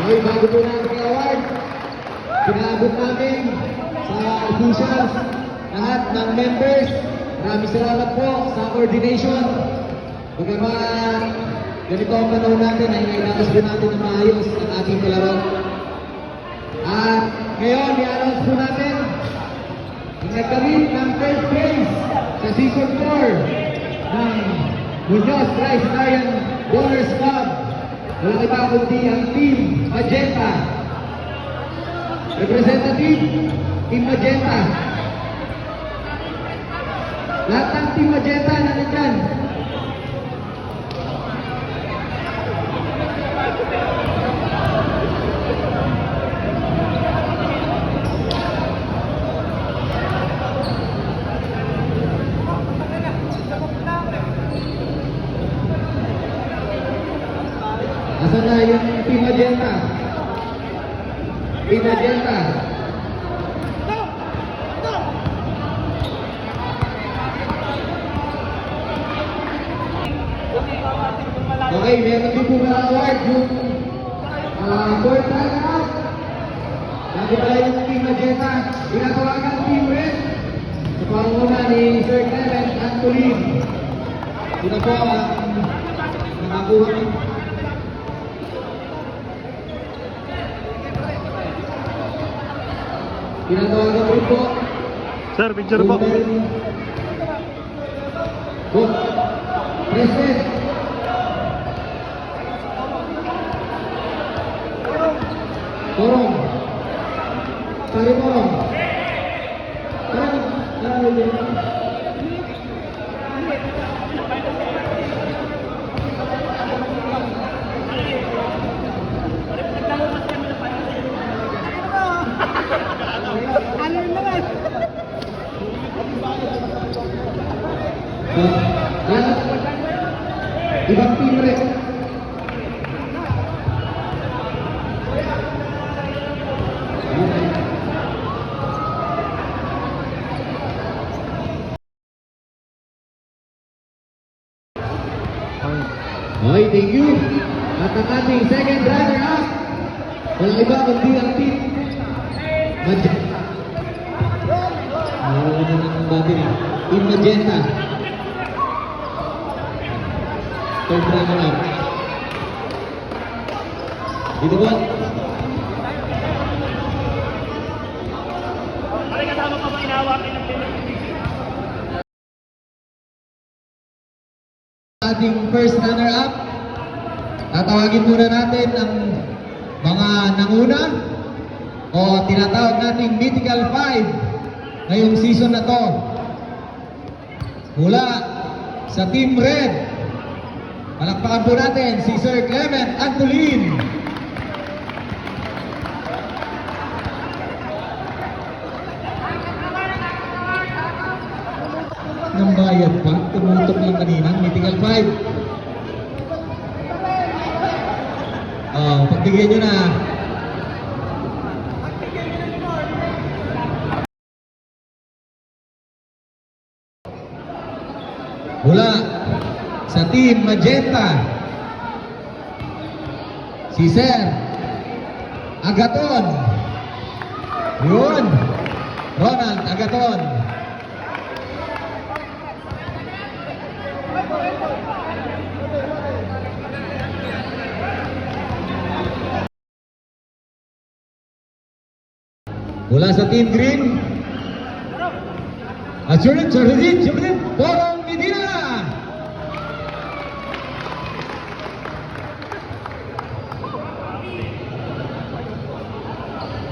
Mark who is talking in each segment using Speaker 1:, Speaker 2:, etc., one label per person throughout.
Speaker 1: Okay, bago po natin yung award, pinaabot namin sa officials, lahat ng members. Maraming salamat po sa coordination. Bagamat ganito ang panahon natin ay naitapos po natin na maayos ang ating palaro. At ngayon, i-announce po natin ang nagkamit ng first place sa Season 4 ng Muñoz Tri-Starian Bowlers Club. Walang iba kundi ang Team Magenta. Representative, Team Magenta. Lahat ng Team Magenta na nandyan. Asan na yung Team Magenta? Team Magenta. Okay, meron din po na award yung fourth runner-up. Lagi pala yung Team Magenta. Pinatawagan Team Red sa panguna ni Sir Clement Antolin. Sino po ang nakakuha ng pinatawagan ko po.
Speaker 2: Sir, picture po.
Speaker 1: Good. President. Torong. Sari Torong.
Speaker 3: Ano naman?
Speaker 1: Ibang team rin. Okay, thank you. At ang ating second runner-up, walang iba kundi ang Team Magenta. Ano ng battery? Team Magenta. Third runner-up. Dito po.
Speaker 2: Pare kasama pa ba inawakin ng
Speaker 1: Ating first runner-up, tatawagin muna natin ang mga nanguna o tinatawag nating Mythical 5 ngayong season na to. Mula sa Team Red, palakpakan po natin si Sir Clement Antolin. Nang bayad pa, tumutok lang kanina, Mythical 5. Pagbigyan nyo na. Mula sa Team Magenta, si Sir Agaton. Yun, Ronald Agaton. Mula sa Team Green, Assurance Torong Medina.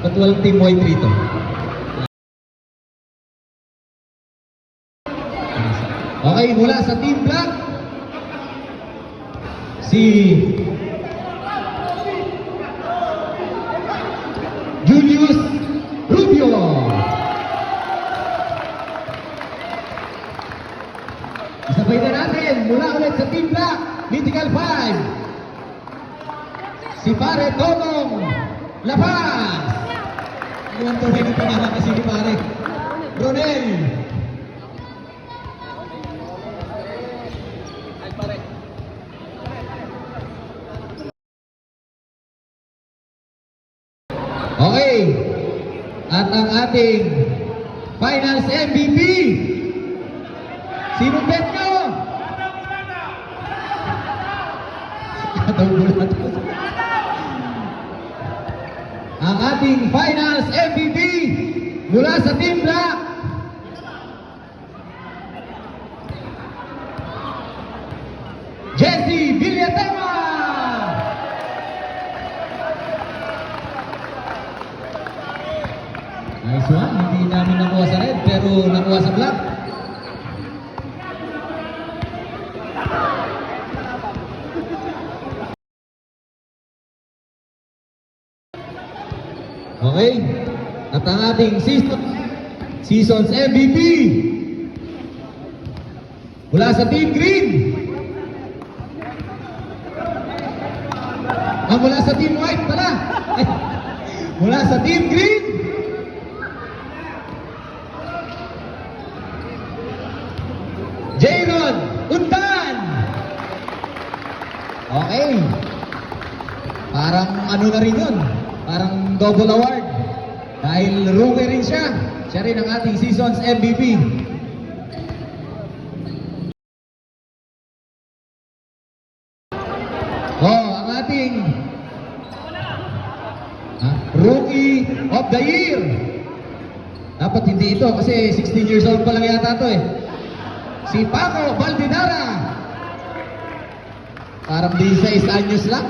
Speaker 1: Ba't walang Team White rito? Okay, mula sa Team Black, si Julius Rubio. Isabay na natin, mula ulit sa Team Black, Mythical 5, si Pare Totong Lapas. Iwan to rin ang pangalan kasi ni Pare Ronel. Okay. At ang ating finals MVP. Sino bet nyo? Ataw bulat. Ang ating finals MVP mula sa Team Black. Jesse Villatema! Nice one. Hindi namin nakuha sa red pero nakuha sa black. Okay. At ang ating season's MVP mula sa Team Green. Mula sa Team White pala. Ay, mula sa Team Green. Jayron Undan. Okay. Parang ano na rin yun. Parang double award. Dahil rookie rin siya. Siya rin ang ating season's MVP. Ang ating Rookie of the Year. Dapat hindi ito kasi 16 years old pa lang yata ito eh. Si Paco Valdinara. Parang 16 anyos lang.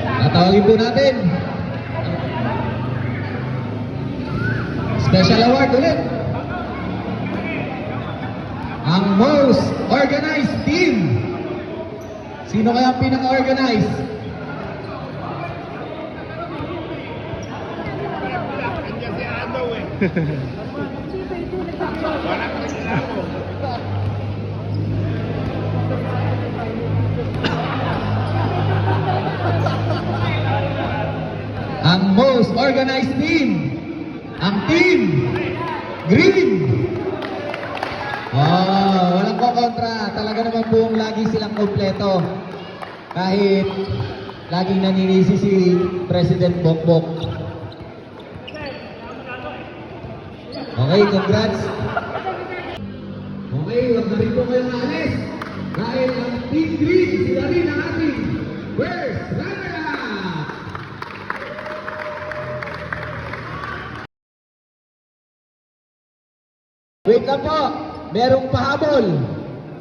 Speaker 1: Tatawagin po natin. Special award ulit. Ang most organized team. Sino kaya ang pinaka-organized? Ang most organized team. Ang Team Green. Walang kokontra. Talaga naman pong lagi silang kompleto. Kahit laging naninisi si President Bongbong. Okay, congrats. Okay, wag na rin po kayong aalis. Dahil ang Team Green, sila rin ang ating first runner-up. Wait lang po, merong pahabol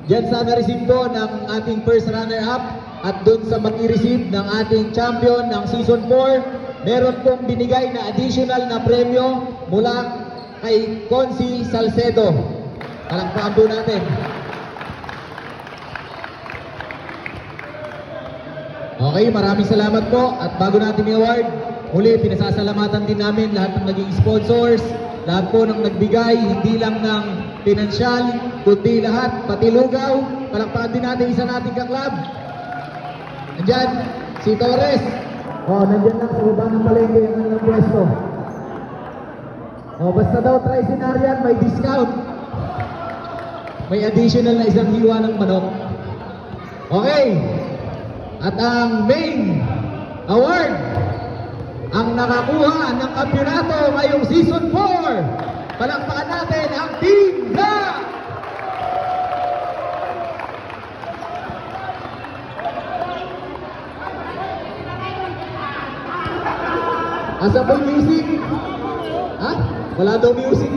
Speaker 1: dyan sa na-receive po ng ating first runner-up at dun sa mag-i-receive ng ating champion ng Season 4. Meron pong binigay na additional na premyo mula kay Consi Salcedo. Palakpakan po natin. Okay, maraming salamat po at bago natin i-award, muli pinasasalamatan din namin lahat ng naging sponsors, lahat po ng nagbigay, hindi lang ng pinansyal, kundi lahat, pati lugaw. Palakpakan din natin isa nating kaklab. Nandyan, si Torres. Nandyan lang sa baba ng palengke ang kanilang pwesto. Basta daw Tricenarian, may discount. May additional na isang hiwa ng manok. Okay. At ang main award, ang nakakuha ng kampyonato ngayong Season 4. Palakpakan natin ang Team Black! Asa po yung music? Ha? Wala daw music.